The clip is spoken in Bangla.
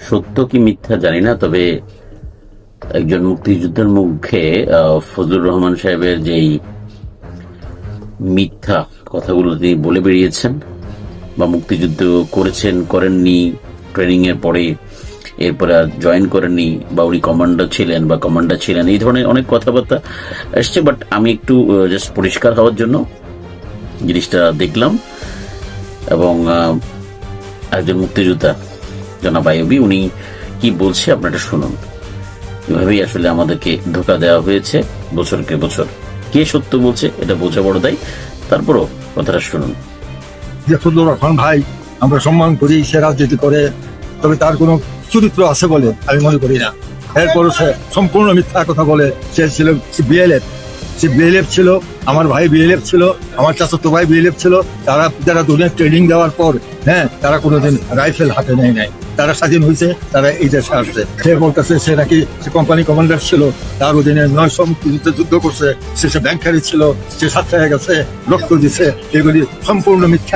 সত্য কি মিথ্যা জানি না, তবে একজন মুক্তিযোদ্ধার মুখে ফজলুর রহমান সাহেবের যেই মিথ্যা কথাগুলো তিনি বলে বেরিয়েছেন, বা মুক্তিযুদ্ধ করেছেন করেননি, ট্রেনিং এর পরে এরপরে আর জয়েন করেননি, বা উনি কমান্ডার ছিলেন, এই ধরনের অনেক কথাবার্তা এসছে। বাট আমি একটু জাস্ট পরিষ্কার হওয়ার জন্য জিনিসটা দেখলাম, এবং একজন মুক্তিযোদ্ধা জনাব আইয়ুবী উনি কি বলছে আপনারা শুনুন। এভাবেই আসলে আমাদেরকে ধোঁকা দেওয়া হয়েছে বছরকে বছর। কে সত্য বলছে এটা বোঝা বড় দায়, তারপরও কথাটা শুনুন। যে ফজলুর রহমান ভাই আমরা সম্মান করি, সে রাজনীতি করে, তবে তার কোনো চরিত্র আছে বলে আমি মনে করি না। এরপরও সে সম্পূর্ণ মিথ্যা কথা বলে। সে ছিল বিএলএফ ছিল, আমার ভাই বিএলএফ ছিল, আমার চাচাতো ভাই বিএলএফ ছিল। তারা যারা দুনিয়া ট্রেনিং দেওয়ার পর তারা কোনোদিন রাইফেল হাতে নেয় নাই। তারা স্বাধীন হয়েছে, তারা এই দেশে আসছে। সে বলতেছে সে নাকি কোম্পানি কমান্ডার ছিল, তার অধীনে 900 মুক্তিযুদ্ধে যুদ্ধ করছে, সে ব্যাংকারি ছিল, সে সাথে গেছে, রক্ত দিছে। এগুলি সম্পূর্ণ মিথ্যা।